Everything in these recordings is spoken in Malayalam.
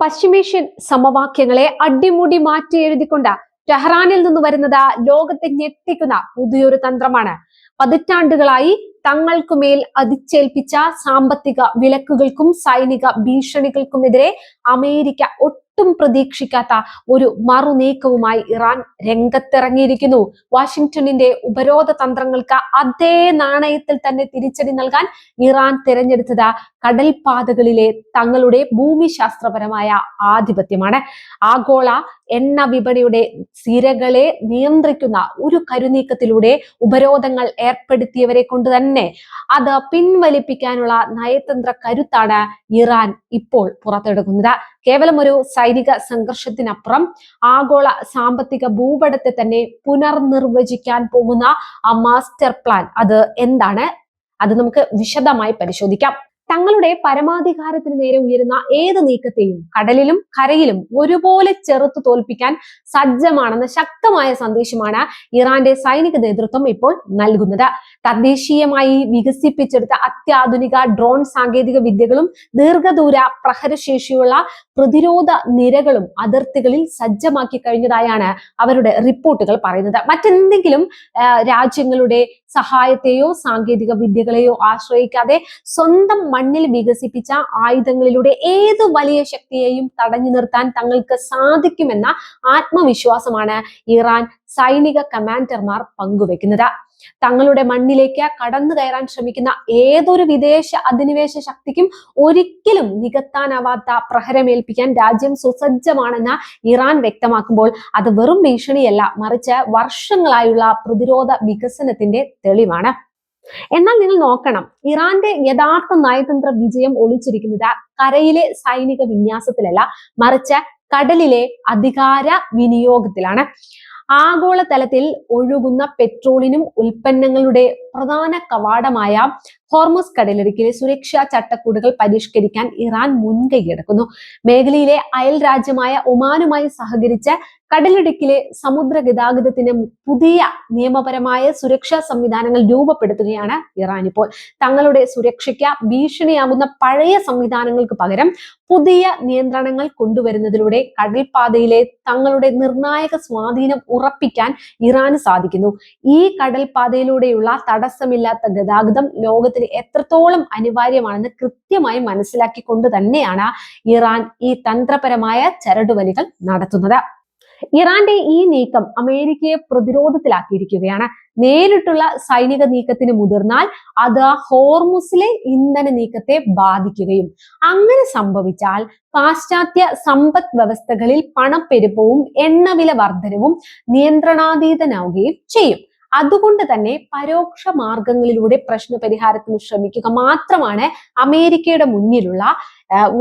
പശ്ചിമേഷ്യൻ സമവാക്യങ്ങളെ അടിമുടി മാറ്റി എഴുതിക്കൊണ്ട് ടെഹ്റാനിൽ നിന്ന് വരുന്നത് ലോകത്തെ ഞെട്ടിക്കുന്ന പുതിയൊരു തന്ത്രമാണ്. പതിറ്റാണ്ടുകളായി തങ്ങൾക്കുമേൽ അടിച്ചേൽപ്പിച്ച സാമ്പത്തിക വിലക്കുകൾക്കും സൈനിക ഭീഷണികൾക്കുമെതിരെ അമേരിക്ക ഒട്ടും പ്രതീക്ഷിക്കാത്ത ഒരു മറുനീക്കവുമായി ഇറാൻ രംഗത്തിറങ്ങിയിരിക്കുന്നു. വാഷിംഗ്ടണിന്റെ ഉപരോധ തന്ത്രങ്ങൾക്ക് അതേ നാണയത്തിൽ തന്നെ തിരിച്ചടി നൽകാൻ ഇറാൻ തിരഞ്ഞെടുത്തത് കടൽപാതകളിലെ തങ്ങളുടെ ഭൂമിശാസ്ത്രപരമായ ആധിപത്യമാണ്. ആഗോള എണ്ണ വിപണിയുടെ സിരകളെ നിയന്ത്രിക്കുന്ന ഒരു കരുനീക്കത്തിലൂടെ ഉപരോധങ്ങൾ ഏർപ്പെടുത്തിയവരെ കൊണ്ട് തന്നെ അത് പിൻവലിപ്പിക്കാനുള്ള നയതന്ത്ര കരുത്താണ് ഇറാൻ ഇപ്പോൾ പുറത്തെടുക്കുന്നത്. കേവലം ഒരു സൈനിക സംഘർഷത്തിനപ്പുറം ആഗോള സാമ്പത്തിക ഭൂപടത്തെ തന്നെ പുനർനിർവചിക്കാൻ പോകുന്ന ആ മാസ്റ്റർ പ്ലാൻ അത് എന്താണ്? അത് നമുക്ക് വിശദമായി പരിശോധിക്കാം. തങ്ങളുടെ പരമാധികാരത്തിന് നേരെ ഉയരുന്ന ഏത് നീക്കത്തെയും കടലിലും കരയിലും ഒരുപോലെ ചെറുത്തു തോൽപ്പിക്കാൻ സജ്ജമാണെന്ന ശക്തമായ സന്ദേശമാണ് ഇറാന്റെ സൈനിക നേതൃത്വം ഇപ്പോൾ നൽകുന്നത്. തദ്ദേശീയമായി വികസിപ്പിച്ചെടുത്ത അത്യാധുനിക ഡ്രോൺ സാങ്കേതിക വിദ്യകളും ദീർഘദൂര പ്രഹരശേഷിയുള്ള പ്രതിരോധ നിരകളും അതിർത്തികളിൽ സജ്ജമാക്കി കഴിഞ്ഞതായാണ് അവരുടെ റിപ്പോർട്ടുകൾ പറയുന്നത്. മറ്റെന്തെങ്കിലും രാജ്യങ്ങളുടെ സഹായത്തെയോ സാങ്കേതിക വിദ്യകളെയോ ആശ്രയിക്കാതെ സ്വന്തം മണ്ണിൽ വികസിപ്പിച്ച ആയുധങ്ങളിലൂടെ ഏത് വലിയ ശക്തിയെയും തടഞ്ഞു നിർത്താൻ തങ്ങൾക്ക് സാധിക്കുമെന്ന ആത്മവിശ്വാസമാണ് ഇറാൻ സൈനിക കമാൻഡർമാർ പങ്കുവെക്കുന്നത്. തങ്ങളുടെ മണ്ണിലേക്ക് കടന്നു കയറാൻ ശ്രമിക്കുന്ന ഏതൊരു വിദേശ അധിനിവേശ ശക്തിക്കും ഒരിക്കലും നികത്താനാവാത്ത പ്രഹരമേൽപ്പിക്കാൻ രാജ്യം സുസജ്ജമാണെന്ന് ഇറാൻ വ്യക്തമാക്കുമ്പോൾ അത് വെറും ഭീഷണിയല്ല, മറിച്ച് വർഷങ്ങളായുള്ള പ്രതിരോധ വികസനത്തിന്റെ തെളിവാണ്. എന്നാൽ നിങ്ങൾ നോക്കണം, ഇറാന്റെ യഥാർത്ഥ നയതന്ത്ര വിജയം ഒളിച്ചിരിക്കുന്നത് കരയിലെ സൈനിക വിന്യാസത്തിലല്ല, മറിച്ച് കടലിലെ അധികാര വിനിയോഗത്തിലാണ്. ആഗോളതലത്തിൽ ഒഴുകുന്ന പെട്രോളിനും ഉൽപ്പന്നങ്ങളുടെ പ്രധാന കവാടമായ ഹോർമുസ് കടലിടുക്കിലെ സുരക്ഷാ ചട്ടക്കൂടുകൾ പരിഷ്കരിക്കാൻ ഇറാൻ മുൻകൈയെടുക്കുന്നു. മേഖലയിലെ അയൽ രാജ്യമായ ഒമാനുമായി സഹകരിച്ച് കടലിടുക്കിലെ സമുദ്ര ഗതാഗതത്തിന് പുതിയ നിയമപരമായ സുരക്ഷാ സംവിധാനങ്ങൾ രൂപപ്പെടുത്തുകയാണ് ഇറാൻ ഇപ്പോൾ. തങ്ങളുടെ സുരക്ഷയ്ക്ക് ഭീഷണിയാകുന്ന പഴയ സംവിധാനങ്ങൾക്ക് പകരം പുതിയ നിയന്ത്രണങ്ങൾ കൊണ്ടുവരുന്നതിലൂടെ കടൽപാതയിലെ തങ്ങളുടെ നിർണായക സ്വാധീനം ഉറപ്പിക്കാൻ ഇറാന് സാധിക്കുന്നു. ഈ കടൽപാതയിലൂടെയുള്ള തടസ്സമില്ലാത്ത ഗതാഗതം ലോകത്തിന് എത്രത്തോളം അനിവാര്യമാണെന്ന് കൃത്യമായി മനസ്സിലാക്കിക്കൊണ്ട് തന്നെയാണ് ഇറാൻ ഈ തന്ത്രപരമായ ചരടുവലികൾ നടത്തുന്നത്. ഇറാന്റെ ഈ നീക്കം അമേരിക്കയെ പ്രതിരോധത്തിലാക്കിയിരിക്കുകയാണ്. നേരിട്ടുള്ള സൈനിക നീക്കത്തിന് മുതിർന്നാൽ അത് ഹോർമുസിലെ ഇന്ധന നീക്കത്തെ ബാധിക്കുകയും അങ്ങനെ സംഭവിച്ചാൽ പാശ്ചാത്യ സമ്പദ് വ്യവസ്ഥകളിൽ പണപ്പെരുപ്പവും എണ്ണവില വർധനവും നിയന്ത്രണാതീതനാവുകയും ചെയ്യും. അതുകൊണ്ട് തന്നെ പരോക്ഷ മാർഗങ്ങളിലൂടെ പ്രശ്ന പരിഹാരത്തിന് ശ്രമിക്കുക മാത്രമാണ് അമേരിക്കയുടെ മുന്നിലുള്ള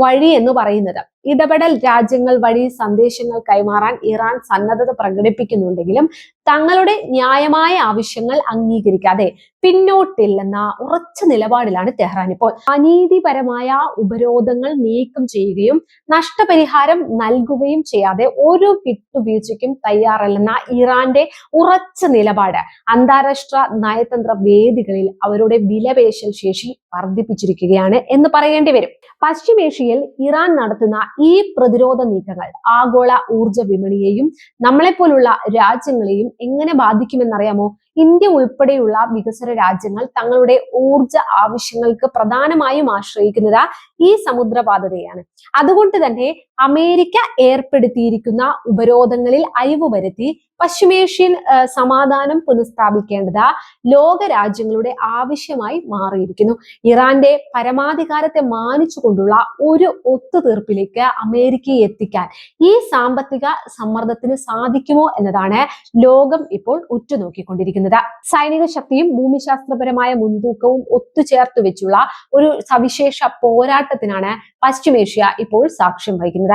വഴി എന്ന് പറയുന്നത്. ഇടപെടൽ രാജ്യങ്ങൾ വഴി സന്ദേശങ്ങൾ കൈമാറാൻ ഇറാൻ സന്നദ്ധത പ്രകടിപ്പിക്കുന്നുണ്ടെങ്കിലും തങ്ങളുടെ ന്യായമായ ആവശ്യങ്ങൾ അംഗീകരിക്കാതെ പിന്നോട്ടില്ലെന്ന ഉറച്ച നിലപാടിലാണ് ടെഹ്റാൻ ഇപ്പോൾ. അനീതിപരമായ ഉപരോധങ്ങൾ നീക്കം ചെയ്യുകയും നഷ്ടപരിഹാരം നൽകുകയും ചെയ്യാതെ ഒരു വിട്ടുവീഴ്ചയ്ക്കും തയ്യാറല്ലെന്ന ഇറാന്റെ ഉറച്ച നിലപാട് അന്താരാഷ്ട്ര നയതന്ത്ര വേദികളിൽ അവരുടെ വിലപേശൽ ശേഷി വർദ്ധിപ്പിച്ചിരിക്കുകയാണ് എന്ന് പറയേണ്ടി വരും. പശ്ചിമേഷ്യയിൽ ഇറാൻ നടത്തുന്ന ഈ പ്രതിരോധ നീക്കങ്ങൾ ആഗോള ഊർജ വിപണിയെയും നമ്മളെപ്പോലുള്ള രാജ്യങ്ങളെയും എങ്ങനെ ബാധിക്കുമെന്നറിയാമോ? ഇന്ത്യ ഉൾപ്പെടെയുള്ള വികസ്വര രാജ്യങ്ങൾ തങ്ങളുടെ ഊർജ ആവശ്യങ്ങൾക്ക് പ്രധാനമായും ആശ്രയിക്കുന്നത് ഈ സമുദ്രപാതയാണ്. അതുകൊണ്ട് തന്നെ അമേരിക്ക ഏർപ്പെടുത്തിയിരിക്കുന്ന ഉപരോധങ്ങളിൽ അയവ് വരുത്തി പശ്ചിമേഷ്യൻ സമാധാനം പുനഃസ്ഥാപിക്കേണ്ടത് ലോക രാജ്യങ്ങളുടെ ആവശ്യമായി മാറിയിരിക്കുന്നു. ഇറാന്റെ പരമാധികാരത്തെ മാനിച്ചുകൊണ്ടുള്ള ഒരു ഒത്തുതീർപ്പിലേക്ക് അമേരിക്കയെ എത്തിക്കാൻ ഈ സാമ്പത്തിക സമ്മർദ്ദത്തിന് സാധിക്കുമോ എന്നതാണ് ലോകം ഇപ്പോൾ ഉറ്റുനോക്കിക്കൊണ്ടിരിക്കുന്നത്. സൈനിക ശക്തിയും ഭൂമിശാസ്ത്രപരമായ മുൻതൂക്കവും ഒത്തുചേർത്ത് വെച്ചുള്ള ഒരു സവിശേഷ പോരാട്ടത്തിനാണ് പശ്ചിമേഷ്യ ഇപ്പോൾ സാക്ഷ്യം വഹിക്കുന്നത്.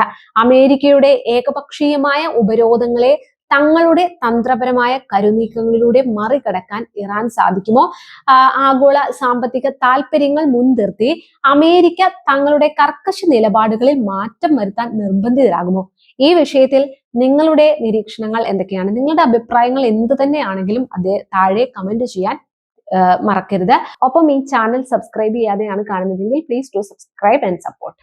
അമേരിക്കയുടെ ഏകപക്ഷീയമായ ഉപരോധങ്ങളെ തങ്ങളുടെ തന്ത്രപരമായ കരുനീക്കങ്ങളിലൂടെ മറികടക്കാൻ ഇറാൻ സാധിക്കുമോ? ആഗോള സാമ്പത്തിക താല്പര്യങ്ങൾ മുൻനിർത്തി അമേരിക്ക തങ്ങളുടെ കർക്കശ നിലപാടുകളിൽ മാറ്റം വരുത്താൻ നിർബന്ധിതരാകുമോ? ഈ വിഷയത്തിൽ നിങ്ങളുടെ നിരീക്ഷണങ്ങൾ എന്തൊക്കെയാണ്? നിങ്ങളുടെ അഭിപ്രായങ്ങൾ എന്ത് തന്നെയാണെങ്കിലും അത് താഴെ കമന്റ് ചെയ്യാൻ മറക്കരുത്. ഒപ്പം ഈ ചാനൽ സബ്സ്ക്രൈബ് ചെയ്യാതെയാണ് കാണുന്നതെങ്കിൽ please do subscribe and support.